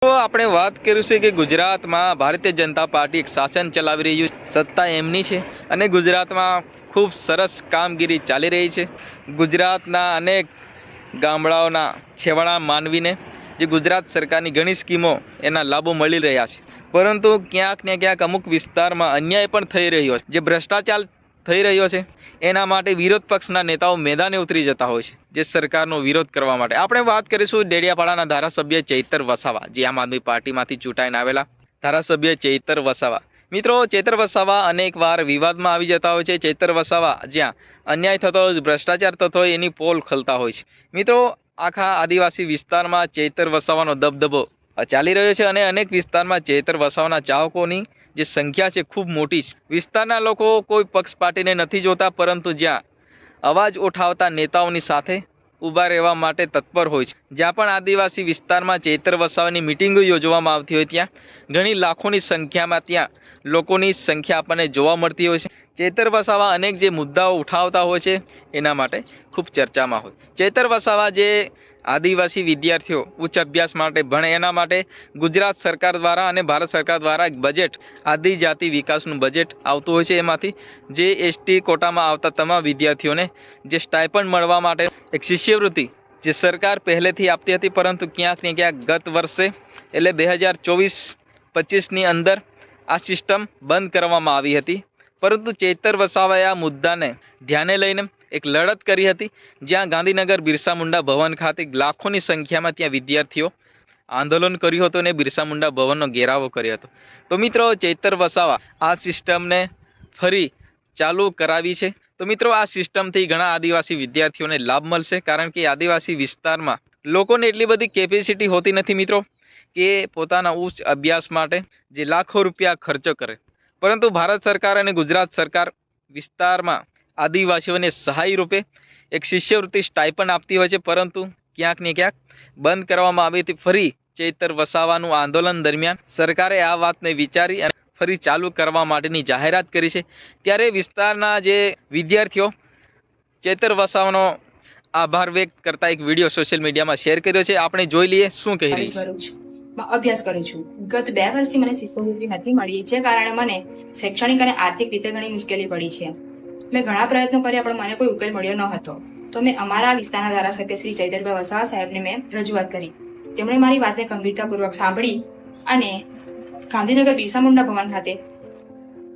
તો આપણે વાત કરીશું કે ગુજરાતમાં ભારતીય જનતા પાર્ટી એક શાસન ચલાવી રહ્યું છે, સત્તા એમની છે અને ગુજરાતમાં ખૂબ સરસ કામગીરી ચાલી રહી છે। ગુજરાતના અનેક ગામડાઓના છેવાડા માનવીને જે ગુજરાત સરકારની ઘણી સ્કીમો એના લાભો મળી રહ્યા છે, પરંતુ ક્યાંક ને ક્યાંક અમુક વિસ્તારમાં અન્યાય પણ થઈ રહ્યો છે। જે ભ્રષ્ટાચાર થઈ રહ્યો છે એના માટે વિરોધ પક્ષના નેતાઓ મેદાને ઉતરી જતા હોય છે જે સરકારનો વિરોધ કરવા માટે। આપણે વાત કરીશું ડેડિયાપાડાના ધારાસભ્ય ચૈતર વસાવા, જે આમ આદમી પાર્ટીમાંથી ચૂંટાઈને આવેલા ધારાસભ્ય ચૈતર વસાવા। મિત્રો, ચૈતર વસાવા અનેક વાર વિવાદમાં આવી જતા હોય છે। ચૈતર વસાવા જ્યાં અન્યાય થતો હોય, ભ્રષ્ટાચાર થતો હોય એની પોલ ખોલતા હોય છે। મિત્રો, આખા આદિવાસી વિસ્તારમાં ચૈતર વસાવાનો દબદબો ચાલી રહ્યો છે અને અનેક વિસ્તારમાં ચૈતર વસાવાના ચાહકોની જે સંખ્યા છે ખૂબ મોટી છે। વિસ્તારના લોકો કોઈ પક્ષ પાર્ટીને નથી જોતા, પરંતુ જ્યાં અવાજ ઉઠાવતા નેતાઓની સાથે ઊભા રહેવા માટે તત્પર હોય છે। જ્યાં પણ આદિવાસી વિસ્તારમાં ચૈતર વસાવાની મિટિંગો યોજવામાં આવતી હોય ત્યાં ઘણી લાખોની સંખ્યામાં ત્યાં લોકોની સંખ્યા આપણને જોવા મળતી હોય છે। ચૈતર વસાવા અનેક જે મુદ્દાઓ ઉઠાવતા હોય છે એના માટે ખૂબ ચર્ચામાં હોય। ચૈતર વસાવા જે આદિવાસી વિદ્યાર્થીઓ ઉચ્ચ અભ્યાસ માટે ભણે એના માટે ગુજરાત સરકાર દ્વારા અને ભારત સરકાર દ્વારા એક બજેટ, આદિજાતિ વિકાસનું બજેટ આવતું હોય છે। એમાંથી જે એસટી કોટામાં આવતા તમામ વિદ્યાર્થીઓને જે સ્ટાઇપન્ડ મળવા માટે એક શિષ્યવૃત્તિ જે સરકાર પહેલેથી આપતી હતી, પરંતુ ક્યાંક ને ક્યાંક ગત વર્ષે એટલે 2024-25ની અંદર આ સિસ્ટમ બંધ કરવામાં આવી હતી। પરંતુ ચૈતર વસાવાએ આ મુદ્દાને ધ્યાને લઈને એક લડત કરી હતી, જ્યાં ગાંધીનગર બિરસા મુંડા ભવન ખાતે લાખોની સંખ્યામાં ત્યાં વિદ્યાર્થીઓ આંદોલન કર્યું હતું અને બિરસા મુંડા ભવનનો ઘેરાવો કર્યો હતો। તો મિત્રો, ચૈતર વસાવા આ સિસ્ટમને ફરી ચાલુ કરાવી છે। તો મિત્રો, આ સિસ્ટમથી ઘણા આદિવાસી વિદ્યાર્થીઓને લાભ મળશે, કારણ કે આદિવાસી વિસ્તારમાં લોકોને એટલી બધી કેપેસિટી હોતી નથી મિત્રો કે પોતાના ઉચ્ચ અભ્યાસ માટે જે લાખો રૂપિયા ખર્ચો કરે। પરંતુ ભારત સરકાર અને ગુજરાત સરકાર વિસ્તારમાં આદિવાસીઓને સહાય રૂપે એક શિષ્યવૃત્તિ સ્ટાઇપન્ડ આપતી હોય છે, પરંતુ ક્યાંક ને ક્યાંક બંધ કરવામાં આવી હતી। ફરી ચૈતર વસાવાનું આંદોલન દરમિયાન સરકારે આ વાતને વિચારી અને ફરી ચાલુ કરવા માટેની જાહેરાત કરી છે। ત્યારે વિસ્તારના જે વિદ્યાર્થીઓ ચૈતર વસાવાનો આભાર વ્યક્ત કરતા એક વિડીયો સોશિયલ મીડિયામાં શેર કર્યો છે। આપણે જોઈ લઈએ શું કહી રહી છે। અભ્યાસ કરું છું। ગત 2 વર્ષથી મને શિષ્યવૃત્તિ નથી મળી, જે કારણે મને શૈક્ષણિક અને આર્થિક રીતે ઘણી મુશ્કેલી પડી છે। મેં ઘણા પ્રયત્નો કર્યા પણ મને કોઈ ઉકેલ મળ્યો ન હતો। તો મેં અમારા વિસ્તારના ધારાસભ્ય શ્રી ચૈતરભાઈ વસાવા સાહેબને મેં રજૂઆત કરી। તેમણે મારી વાતને ગંભીરતાપૂર્વક સાંભળી અને ગાંધીનગર બિરસા મુંડા ભવન ખાતે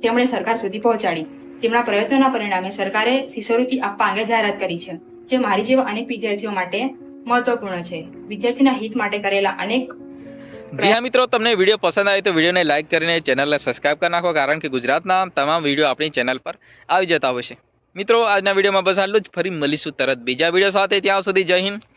તેમણે સરકાર સુધી પહોંચાડી। તેમના પ્રયત્નોના પરિણામે સરકારે શિષ્યવૃત્તિ આપવા અંગે જાહેરાત કરી છે, જે મારી જેવા અનેક વિદ્યાર્થીઓ માટે મહત્વપૂર્ણ છે। વિદ્યાર્થીના હિત માટે કરેલા અનેક જી હા મિત્રો, તમને વિડીયો પસંદ આવે તો વિડીયોને લાઇક કરીને ચેનલને સબસ્ક્રાઇબ કરી નાખો, કારણ કે ગુજરાતના તમામ વિડીયો આપણી ચેનલ પર આવી જતા હોય છે। મિત્રો, આજના વિડીયોમાં બસ આટલું જ। ફરી મળીશું તરત બીજા વિડીયો સાથે। ત્યાં સુધી જય હિન્દ।